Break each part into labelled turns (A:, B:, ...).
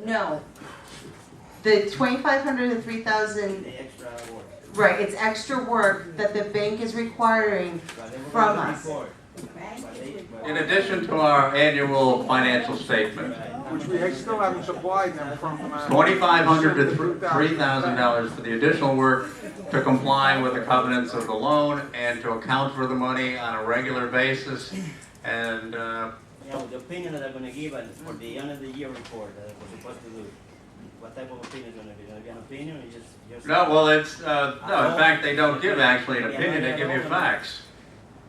A: No. The 2,500 and 3,000,
B: The extra work.
A: right, it's extra work that the bank is requiring
B: But they were
A: from
B: gonna
A: us.
B: report. But they-
C: In addition to our annual financial statement,
D: Which we still haven't supplied them from.
C: $2,500 to $3,000 for the additional work to comply with the covenants of the loan and to account for the money on a regular basis. And
B: Yeah, with the opinion that they're gonna give us for the end of the year report that we're supposed to do. What type of opinion is gonna be? Gonna be an opinion or just?
C: no, well, it's no. In fact, they don't give actually an opinion; they give you facts.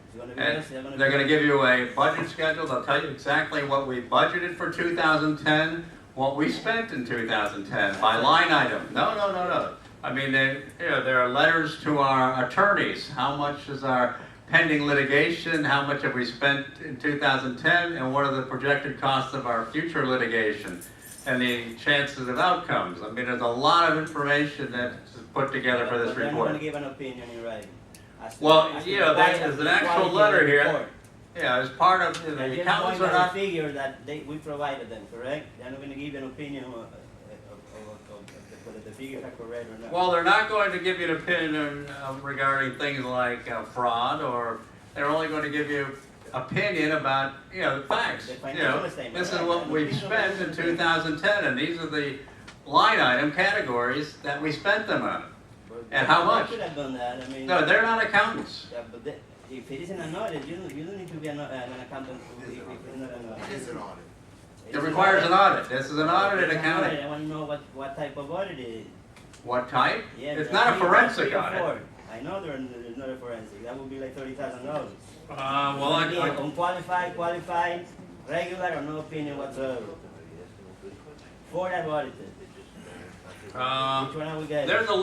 B: It's gonna be
C: And
B: just-
C: they're going to give you a budget schedule. They'll tell you exactly what we budgeted for 2010, what we spent in 2010 by line item. No. I mean, there are letters to our attorneys. How much is our pending litigation? How much have we spent in 2010? And what are the projected costs of our future litigation? And the chances of outcomes. I mean, there's a lot of information that's put together for this
B: But they're not
C: report.
B: gonna give an opinion in writing. As to-
C: Well,
B: as to
C: you know,
B: the quality-
C: there's an
B: the
C: actual
B: quality of
C: letter
B: the
C: here.
B: report.
C: Yeah, as part of
B: They're
C: the
B: just
C: accountants
B: going
C: are
B: by the
C: not.
B: figure that we provided them, correct? They're not gonna give you an opinion of whether the figures are correct or not.
C: Well, they're not going to give you an opinion regarding things like fraud, or they're only going to give you opinion about, the facts.
B: The
C: You
B: financial
C: know,
B: statement,
C: this is
B: right,
C: what
B: and
C: we've
B: these are
C: spent
B: the-
C: in 2010, and these are the line item categories that we spent them on.
B: But
C: and how
B: they
C: much?
B: could have done that, I mean.
C: No, they're not accountants.
B: Yeah, but if it isn't an audit, you don't need to be an accountant if it's not an audit.
E: It is an audit.
C: It requires an audit. This is an audited
B: It's an audit.
C: accounting.
B: I want to know what type of audit it is.
C: What type?
B: Yeah,
C: It's
B: there
C: not
B: are
C: a
B: three-
C: forensic
B: three or
C: audit.
B: four. I know there's not a forensic. That would be like $30,000.
C: Well,
B: Unqualified, qualified, regular, or no opinion whatsoever. For that audited. Which one are we getting?
C: There's a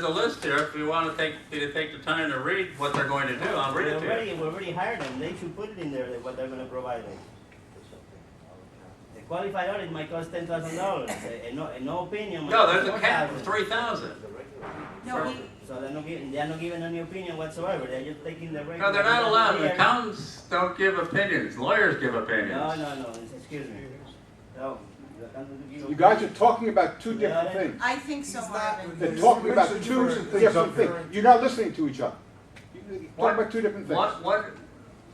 C: list here. If you want to take the time to read what they're going to do, I'll read it to you.
B: We already hired them. They should put it in there, what they're gonna provide us. A qualified audit might cost $10,000. No opinion. might
C: No,
B: cost
C: there's a cap of
B: 4,000.
C: 3,000.
A: no,
B: So they're not giving any opinion whatsoever. They're just taking the regular.
C: No, they're not allowed.
B: Yeah.
C: Accountants don't give opinions. Lawyers give
B: No,
C: opinions.
B: excuse me. No. the accountants give
D: You guys are talking about two different things.
A: I think so, Marvin.
D: They're talking about two different things. You're not listening to each other. You're
C: What?
D: talking about two different things.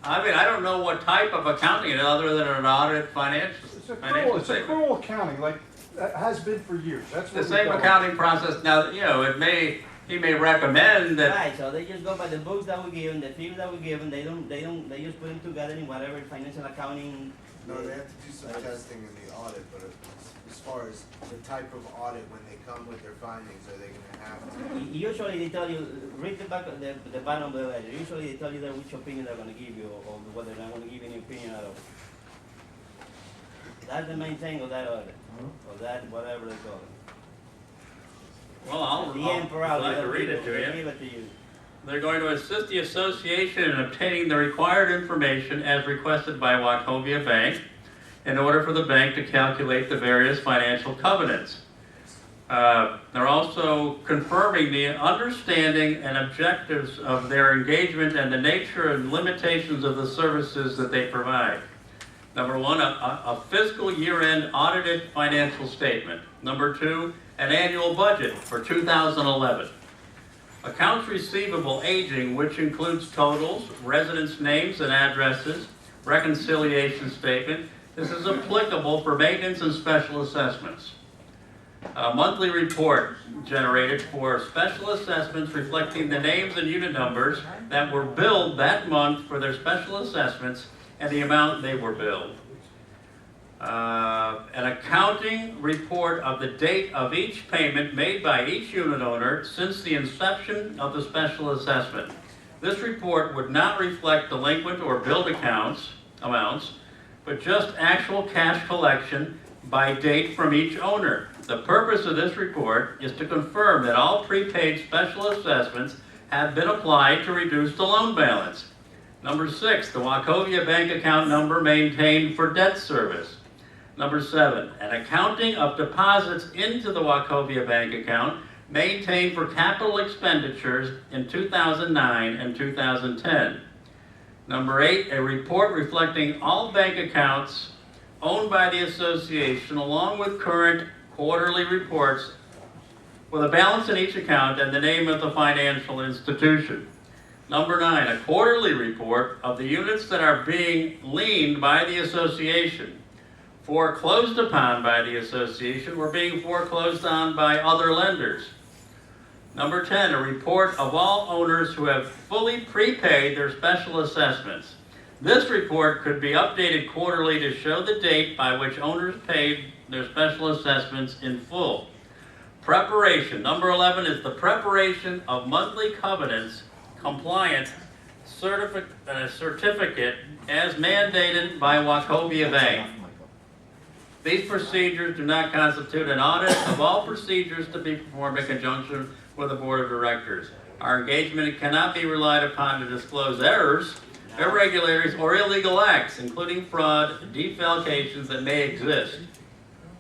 C: I mean, I don't know what type of accounting it is other than an audit financial
F: It's a
C: statement.
F: accrual accounting, like, that has been for years, that's
C: The
F: what we
C: same
F: call it.
C: accounting process. Now, he may recommend that.
B: Right, so they just go by the books that we give them, the figures that we give them. They just put them together in whatever financial accounting.
E: No, they have to do some testing in the audit, but as far as the type of audit, when they come with their findings, are they gonna have to?
B: Usually they tell you, read the back of the bottom of the letter. Usually they tell you that which opinion they're gonna give you, or whether they're not gonna give any opinion at all. That's the main thing of that audit, or that whatever they call it.
C: Well,
B: The end
C: I'd like to read it to
B: they'll
C: you.
B: give it to you.
C: They're going to assist the association in obtaining the required information as requested by Wachovia Bank in order for the bank to calculate the various financial covenants. They're also confirming the understanding and objectives of their engagement and the nature and limitations of the services that they provide. Number one, a fiscal year-end audited financial statement. Number two, an annual budget for 2011. Accounts receivable aging, which includes totals, residents' names and addresses, reconciliation statement. This is applicable for maintenance and special assessments. A monthly report generated for special assessments reflecting the names and unit numbers that were billed that month for their special assessments and the amount they were billed. An accounting report of the date of each payment made by each unit owner since the inception of the special assessment. This report would not reflect delinquent or billed amounts, but just actual cash collection by date from each owner. The purpose of this report is to confirm that all prepaid special assessments have been applied to reduce the loan balance. Number 6, the Wachovia bank account number maintained for debt service. Number 7, an accounting of deposits into the Wachovia bank account maintained for capital expenditures in 2009 and 2010. Number 8, a report reflecting all bank accounts owned by the association, along with current quarterly reports with a balance in each account and the name of the financial institution. Number 9, a quarterly report of the units that are being liened by the association, foreclosed upon by the association, or being foreclosed on by other lenders. Number 10, a report of all owners who have fully prepaid their special assessments. This report could be updated quarterly to show the date by which owners paid their special assessments in full. Preparation. Number 11 is the preparation of monthly covenants compliance certificate as mandated by Wachovia Bank. These procedures do not constitute an audit of all procedures to be performed in conjunction with the Board of Directors. Our engagement cannot be relied upon to disclose errors, irregularities, or illegal acts, including fraud, defalcations that may exist.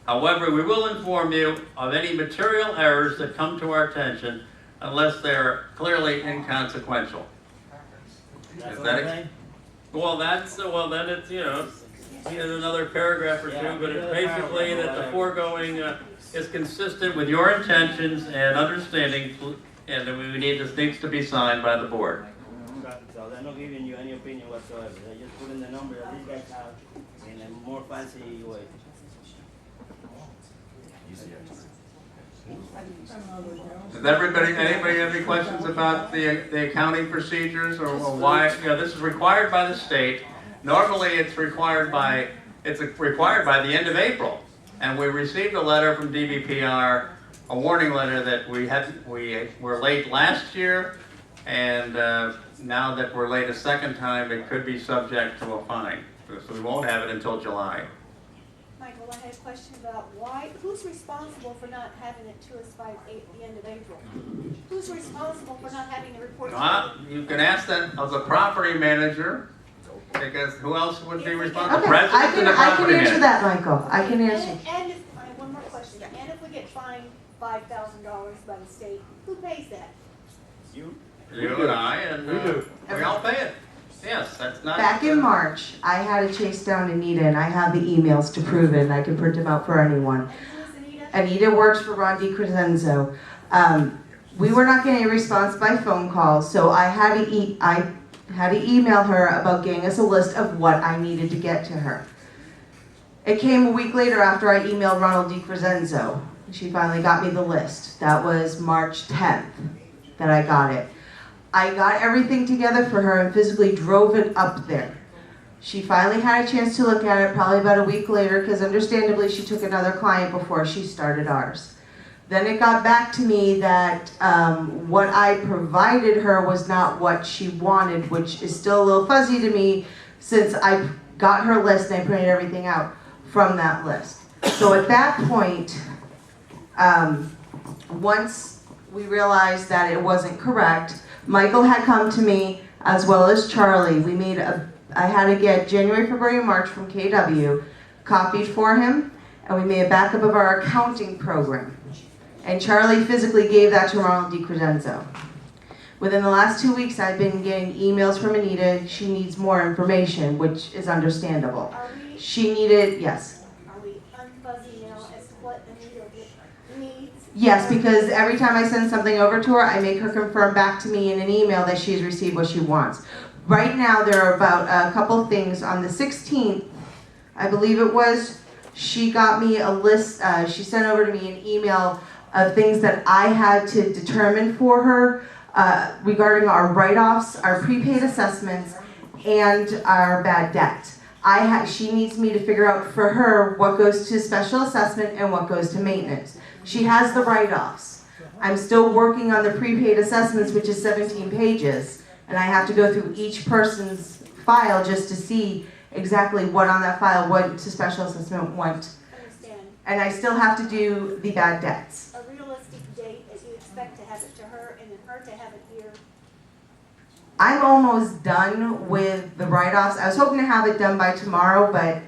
C: However, we will inform you of any material errors that come to our attention unless they are clearly inconsequential.
B: That's
C: Is
B: what
C: that
B: I'm
C: it?
B: saying?
C: Well, then it's, here's another paragraph or two,
B: Yeah,
C: but it's
B: another
C: basically
B: paragraph,
C: that the
B: whatever.
C: foregoing is consistent with your intentions and understanding, and that this needs to be signed by the board.
B: So they're not giving you any opinion whatsoever. They're just putting the number that these guys have in a more fancy way.
C: Does anybody have any questions about the accounting procedures or why, this is required by the state. Normally it's required by the end of April. And we received a letter from DBPR, a warning letter that we were late last year, and now that we're late a second time, it could be subject to a fine. So we won't have it until July.
G: Michael, I had a question about who's responsible for not having it to us by the end of April? Who's responsible for not having the report?
C: You can ask that of the property manager, because who else would be responsible?
A: Okay,
C: President
A: I
C: and
A: can,
C: the
A: I can
C: property
A: answer
C: manager.
A: that, Michael. I can answer.
G: And if, I have one more question. And if we get fined $5,000 by the state, who pays that?
B: You?
C: You and I, and
F: We do.
C: we all pay it. Yes, that's not.
A: Back in March, I had to chase down Anita, and I have the emails to prove it, and I can print them out for anyone.
G: And who's Anita?
A: Anita works for Ron DiCrescenzo. We were not getting a response by phone call, so I had to email her about getting us a list of what I needed to get to her. It came a week later after I emailed Ronald DiCrescenzo. She finally got me the list. That was March 10th that I got it. I got everything together for her and physically drove it up there. She finally had a chance to look at it probably about a week later, because understandably she took another client before she started ours. Then it got back to me that what I provided her was not what she wanted, which is still a little fuzzy to me since I got her list and I printed everything out from that list. So at that point, once we realized that it wasn't correct, Michael had come to me as well as Charlie. I had to get January, February, and March from KW, copied for him, and we made a backup of our accounting program. And Charlie physically gave that to Ronald DiCrescenzo. Within the last 2 weeks, I've been getting emails from Anita. She needs more information, which is understandable. She needed, yes.
G: Are we unfuzzy now as to what Anita needs?
A: Yes, because every time I send something over to her, I make her confirm back to me in an email that she's received what she wants. Right now, there are about a couple things. On the 16th, I believe it was, she got me a list, she sent over to me an email of things that I had to determine for her regarding our write-offs, our prepaid assessments, and our bad debt. She needs me to figure out for her what goes to special assessment and what goes to maintenance. She has the write-offs. I'm still working on the prepaid assessments, which is 17 pages, and I have to go through each person's file just to see exactly what on that file went to special assessment went.
G: Understand.
A: And I still have to do the bad debts.
G: A realistic date that you expect to have it to her and then her to have it here.
A: I'm almost done with the write-offs. I was hoping to have it done by tomorrow, but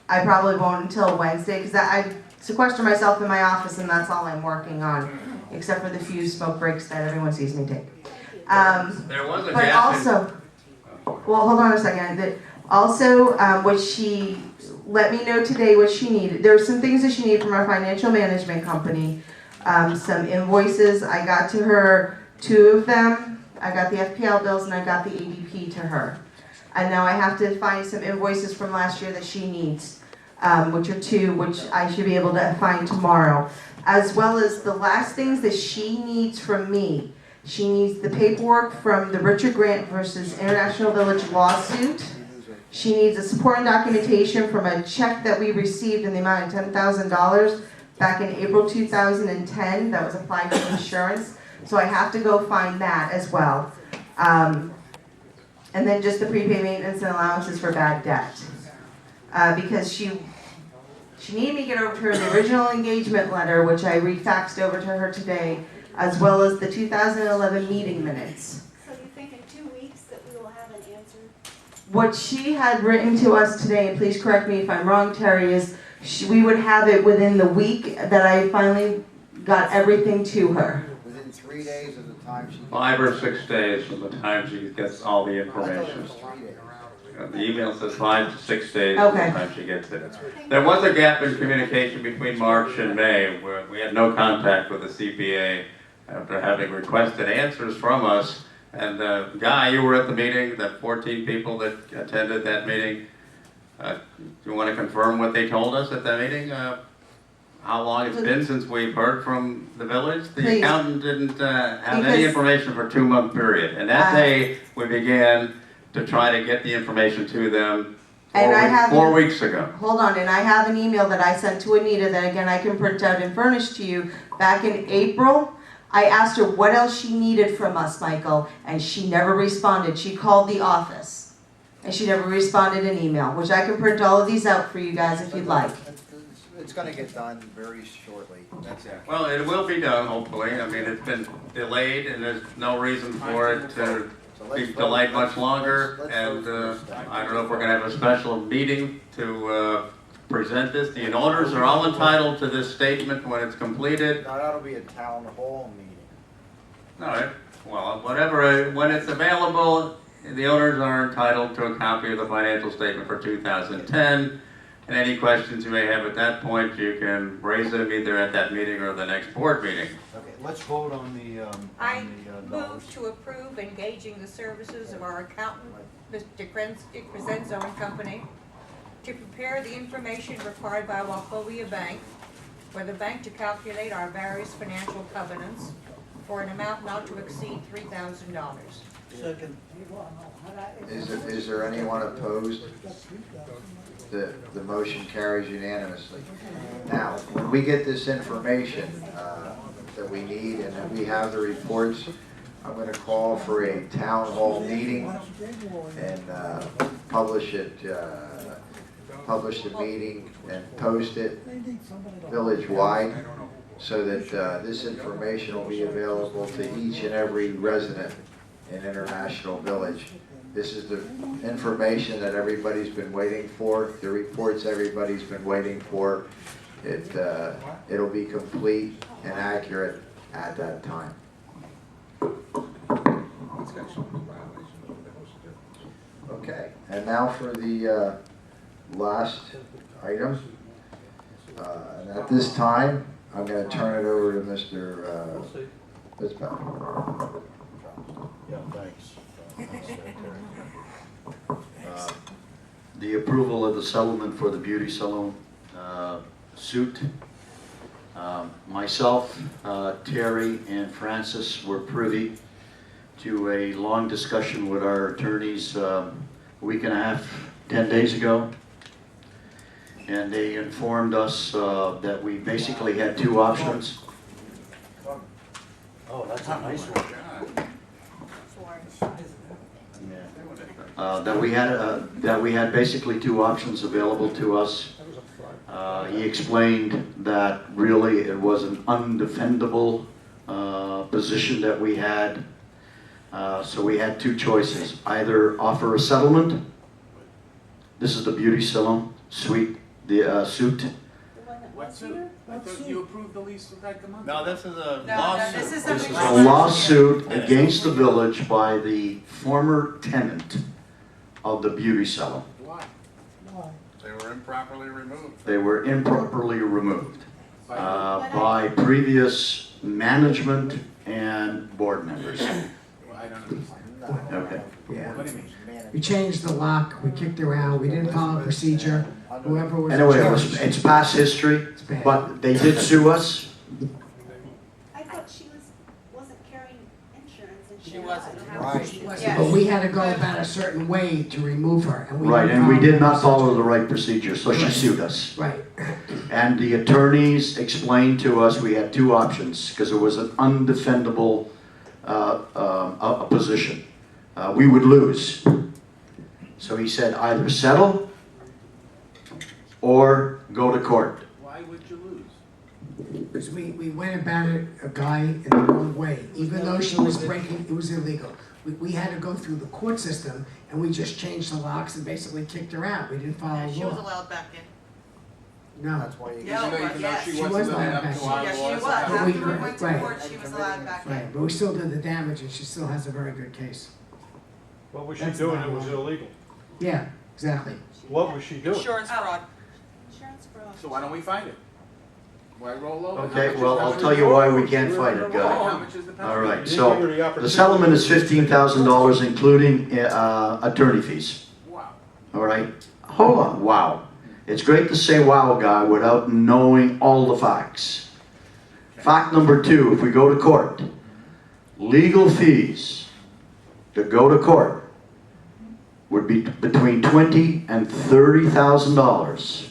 A: I probably won't until Wednesday, because I sequester myself in my office and that's all I'm working on, except for the few smoke breaks that everyone sees me take.
C: There was a
A: But
C: gap in-
A: also, well, hold on a second. Also, what she let me know today what she needed. There were some things that she needed from our financial management company. Some invoices. I got to her 2 of them. I got the FPL bills and I got the ADP to her. And now I have to find some invoices from last year that she needs, which are 2, which I should be able to find tomorrow. As well as the last things that she needs from me. She needs the paperwork from the Richard Grant versus International Village lawsuit. She needs a support and documentation from a check that we received in the amount of $10,000 back in April 2010 that was applied to insurance. So I have to go find that as well. And then just the prepaid maintenance and allowances for bad debt. Because she needed me to get over to her the original engagement letter, which I refaxed over to her today, as well as the 2011 meeting minutes.
G: So you think in 2 weeks that we will have an answer?
A: What she had written to us today, and please correct me if I'm wrong, Terry, is we would have it within the week that I finally got everything to her.
E: Within 3 days of the time she.
C: 5 or 6 days from the time she gets all the
E: I thought it
C: information.
E: was 3 days.
C: The email says 5 to 6 days from the
A: Okay.
C: time she gets it. There was a gap in communication between March and May where we had no contact with the CPA after having requested answers from us. And Guy, you were at the meeting, the 14 people that attended that meeting. Do you want to confirm what they told us at that meeting? How long it's been since we've heard from the village? The
A: Please.
C: accountant didn't have any
A: Because-
C: information for a 2-month period. And that day, we began to try to get the information to them
A: And I have-
C: 4 weeks ago.
A: Hold on, and I have an email that I sent to Anita that again I can print out and furnish to you. Back in April, I asked her what else she needed from us, Michael, and she never responded. She called the office, and she never responded in email, which I can print all of these out for you guys if you'd like.
E: It's gonna get done very shortly, that's it.
C: Well, it will be done, hopefully. I mean, it's been delayed, and there's no reason for it to be delayed much longer. And I don't know if we're gonna have a special meeting to present this. The owners are all entitled to this statement when it's completed.
E: Now, that'll be a town hall meeting.
C: No, well, whatever, when it's available, the owners are entitled to a copy of the financial statement for 2010. And any questions you may have at that point, you can raise them either at that meeting or the next board meeting.
F: Okay, let's vote on the,
H: I move to approve engaging the services of our accountant, Mr. Crescenzo and Company, to prepare the information required by Wachovia Bank for the bank to calculate our various financial covenants for an amount not to exceed $3,000.
B: Second.
E: Is there anyone opposed? The motion carries unanimously. Now, when we get this information that we need and that we have the reports, I'm gonna call for a town hall meeting and publish it, publish the meeting and post it village-wide so that this information will be available to each and every resident in International Village. This is the information that everybody's been waiting for, the reports everybody's been waiting for. It'll be complete and accurate at that time. Okay, and now for the last item. And at this time, I'm going to turn it over to Mr. Isbell.
F: yeah, thanks.
I: The approval of the settlement for the beauty salon suit. Myself, Terry, and Francis were privy to a long discussion with our attorneys a week and a half, 10 days ago. And they informed us that we basically had 2 options.
F: Oh, that's a nice one.
I: That we had basically 2 options available to us. He explained that really it was an undefendable position that we had. So we had 2 choices: either offer a settlement. This is the beauty salon suite, the suit.
G: The one that was here?
J: I thought you approved the lease with that month.
B: No, this is a
H: No,
B: lawsuit.
H: this is
I: This is
H: something.
I: a lawsuit against the village by the former tenant of the beauty salon.
J: Improperly removed.
I: They were improperly removed by previous management and board members.
J: Well, I don't understand.
I: Okay.
K: Yeah.
J: What do you mean?
K: We changed the lock, we kicked her out, we didn't follow procedure, whoever was in
I: Anyway,
K: charge.
I: it's past history,
K: bad.
I: but they did sue us.
G: I thought she wasn't carrying insurance and
H: She wasn't.
F: Right.
K: But we had to go about a certain way to remove her, and we
I: Right,
K: didn't
I: and we
K: follow
I: did
K: the
I: not follow
K: procedure.
I: the right procedure, so she sued us.
K: Right.
I: And the attorneys explained to us we had two options, because it was an undefendable position. We would lose. So he said either settle or go to court.
J: Why would you lose?
K: Because we went about it, a guy, in the wrong way. Even though she was breaking, it was illegal. We had to go through the court system, and we just changed the locks and basically kicked her out. We didn't follow
H: She was
K: law.
H: allowed back in.
K: No.
F: That's why you.
H: No,
J: Even though
H: but yes.
J: she
K: She was
J: wasn't living
K: allowed
J: up to
K: back.
J: our
H: Yes, she
J: laws.
H: was.
J: about-
K: But we-
H: After we went to
K: right.
H: court, she was allowed back in.
K: Right, but we still did the damage, and she still has a very good case.
D: What was
K: That's
D: she doing
K: not
D: that was
K: wrong.
D: illegal?
K: Yeah, exactly.
D: What was she doing?
H: Insurance fraud.
G: insurance fraud.
J: So why don't we fight it? Why roll over? How
I: Okay,
J: much is
I: well,
J: the
I: I'll
J: penalty?
I: tell you why we can't fight it,
J: How
I: guy.
J: much is the penalty?
I: All
D: You
I: right,
D: didn't
I: so
D: give her the
I: the
D: opportunity.
I: settlement is $15,000, including attorney fees.
J: Wow.
I: All right? Hold on, wow. It's great to say wow, guy, without knowing all the facts. Fact number two, if we go to court, legal fees to go to court would be between $20,000 and $30,000,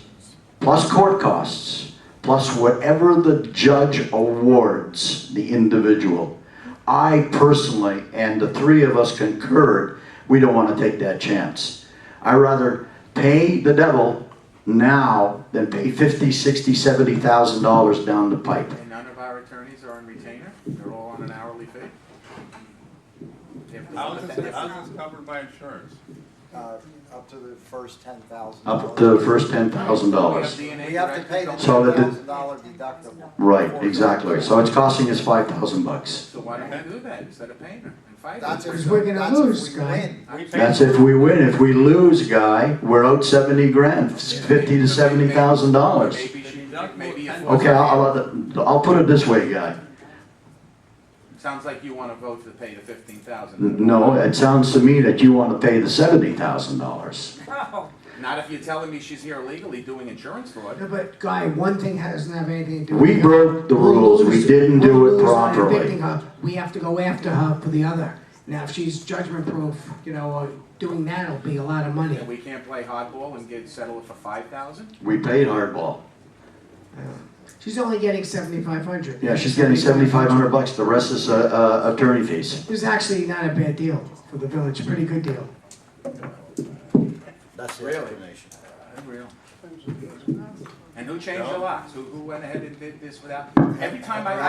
I: plus court costs, plus whatever the judge awards the individual. I personally, and the three of us concurred, we don't want to take that chance. I'd rather pay the devil now than pay $50,000, $60,000, $70,000 down the pipe.
J: And none of our attorneys are on retainer? They're all on an hourly fee?
C: How is this covered by insurance?
F: Up to the first $10,000.
I: Up to the first $10,000.
F: We have to pay the
I: So that the-
F: $10,000 deductible.
I: Right, exactly. So it's costing us $5,000.
J: So why don't we do that instead of paying her and fighting?
F: That's
K: Because
F: if,
K: we're gonna
F: that's
K: lose,
F: if we
K: Guy.
F: win.
C: We paid
I: That's if we win. If we lose, guy, we're out 70 grand, $50,000 to $70,000.
J: Maybe she, maybe a
I: Okay, I'll put it this way, guy.
J: Sounds like you want to vote to pay the $15,000.
I: No, it sounds to me that you want to pay the $70,000.
H: Oh,
J: Not if you're telling me she's here illegally doing insurance fraud.
K: No, but Guy, one thing doesn't have anything to do with
I: We
K: the
I: broke the
K: other. We'll
I: rules. We
K: lose-
I: didn't do
K: we'll
I: it
K: lose on
I: properly.
K: evicting her. We have to go after her for the other. Now, if she's judgment proof, doing that will be a lot of money.
J: And we can't play hardball and get settled for $5,000?
I: We paid hardball.
K: She's only getting $7,500.
I: Yeah, she's getting $7,500. The rest is attorney fees.
K: It was actually not a bad deal for the village, pretty good deal.
F: That's the
J: Really?
F: explanation.
J: Unreal. And who changed the locks? Who went ahead and did this without? Every time I've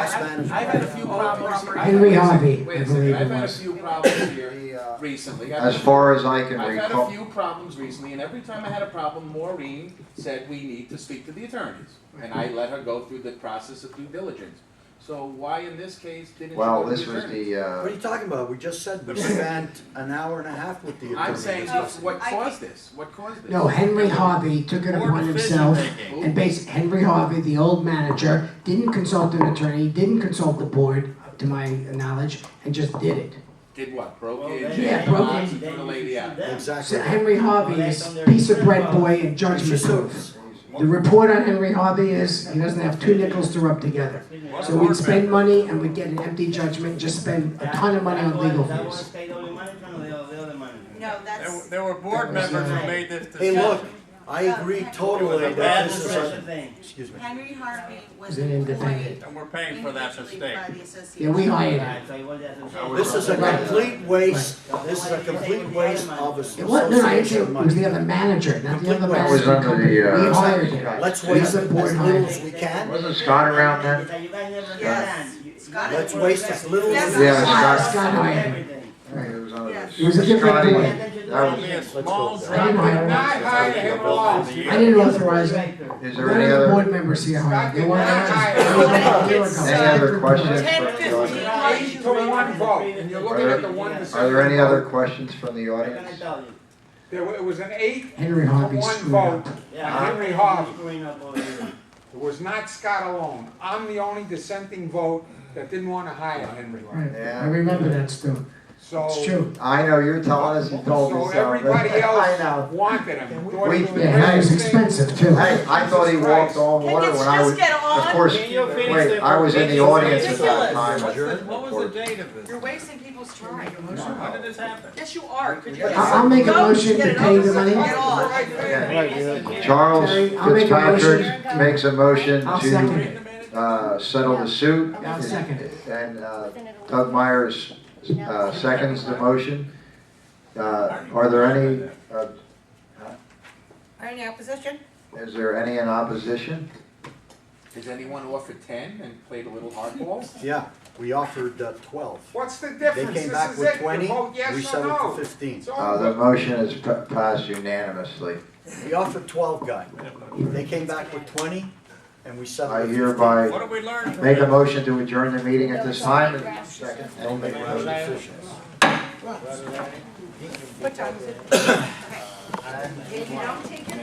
J: had a few problems.
K: Henry Harvey,
J: Wait
K: I
J: a second,
K: believe
J: I've
K: it
J: had a
K: was.
J: few problems here
F: The,
J: recently.
E: As far as I can
J: I've had a
E: recall,
J: few problems recently, and every time I had a problem, Maureen said we need to speak to the attorneys. And I let her go through the process of due diligence. So why in this case didn't you
E: well,
J: go to
E: this
J: the
E: was
J: attorney?
F: What are you talking about? We just said we spent an hour and a half with the attorney.
J: I'm saying, what caused this? What caused this?
K: No, Henry Harvey took it
C: Poor
K: upon himself,
C: decision-making.
K: and Henry Harvey, the old manager, didn't consult an attorney, didn't consult the board, to my knowledge, and just did it.
J: Did what? Broke
B: Well,
J: in?
B: then-
K: Yeah, broke in.
J: And threw the lady out.
K: So
F: Exactly.
K: Henry Harvey is piece of bread boy and judgment proof. The report on Henry Harvey is, he doesn't have two nickels to rub together. So we'd spend money and we'd get an empty judgment, just spend a ton of money on legal
B: That was
K: fees.
B: paid only management or the other management?
H: no, that's,
C: There were board members who made this
F: Hey,
C: decision.
F: look, I agree totally
B: Bad
F: that this is
B: impression
F: a,
B: thing.
F: excuse me.
H: Henry Harvey was
K: Is it independent?
H: employed
C: And we're paying for that
H: individually
C: mistake.
H: by the association.
K: Yeah, we hired him.
B: Right, so it was the association.
F: This is a
K: Right.
F: complete waste, this is a complete waste of a
K: It was, no, I didn't say
F: association
K: it was the
F: money.
K: other manager, not the other
F: That
K: manager.
E: was
K: of the
E: under
K: company.
E: the,
K: We hired him.
F: Let's
K: He's
F: waste
K: the
F: as
K: board
F: little
K: hired
F: as
K: him.
F: we can.
E: wasn't Scott around then?
B: You guys never
H: Yes.
B: understand.
H: Scott
F: Let's
H: is-
F: waste as little
H: Yes,
F: as we
E: Yeah,
F: can.
E: Scott.
K: Scott hired him.
B: Everything.
E: It was under
H: Yes.
K: It was a different
E: Scotty.
K: board.
E: That was-
C: Only a
F: Let's
C: small
F: go.
C: drop.
K: I didn't hire him. I didn't authorize him.
E: Is there
K: None
E: any
K: of the
E: other,
K: board members here hired him. They weren't hired.
E: any other questions
H: 10,
E: from the audience?
H: 15
J: To one vote, and you're looking at the one
E: Are there any other questions from the
B: What can I
E: audience?
B: tell you?
D: It was an 8
K: Henry
D: to
K: Harvey
D: 1
K: screwed
D: vote.
K: up.
B: Yeah,
D: Henry Harvey.
B: screwing up over here.
D: It was not Scott alone. I'm the only dissenting vote that didn't want to hire Henry Harvey.
K: Right,
E: Yeah.
K: I remember that still.
D: So,
K: It's true.
E: I know, you're telling us you told me
D: so
E: so.
D: everybody
E: I
D: else
E: know.
D: wanted him. Thought he was the
E: We-
K: Yeah, that was
D: greatest thing.
K: expensive too.
E: Hey, I thought he walked on water when I was, of course,
B: Can you finish
E: wait,
B: the-
E: I was in the audience at that
H: Ridiculous.
E: time.
C: What was the date of this?
H: You're wasting people's time.
C: When did this happen?
H: Yes, you are. Could you
K: I'll make a
H: go,
K: motion
H: get
K: to
H: it
K: pay
H: over
K: the money.
H: with, get on.
E: Yeah. Charles
K: Terry, I'll make a
E: Fitzpatrick
K: motion.
E: makes a motion
K: I'll second
E: to,
K: it.
E: settle the suit.
K: I'll second it.
E: And, Doug Myers, seconds the motion. Are there any,
H: Any opposition?
E: is there any in opposition?
J: Does anyone offer 10 and played a little hardball?
F: Yeah, we offered 12.
D: What's the
F: They
D: difference?
F: came
D: This
F: back
D: is
F: with
D: it. You
F: 20,
D: vote yes
F: we
D: or
F: settled
D: no.
F: for 15.
D: It's
E: The
D: over.
E: motion is passed unanimously.
F: We offered 12, guy. They came back with 20, and we settled
E: I
F: for 15.
E: hereby
C: What did we learn?
E: make a motion to adjourn the meeting at this time.
F: Don't make no decisions.
H: What time is it? If you don't take your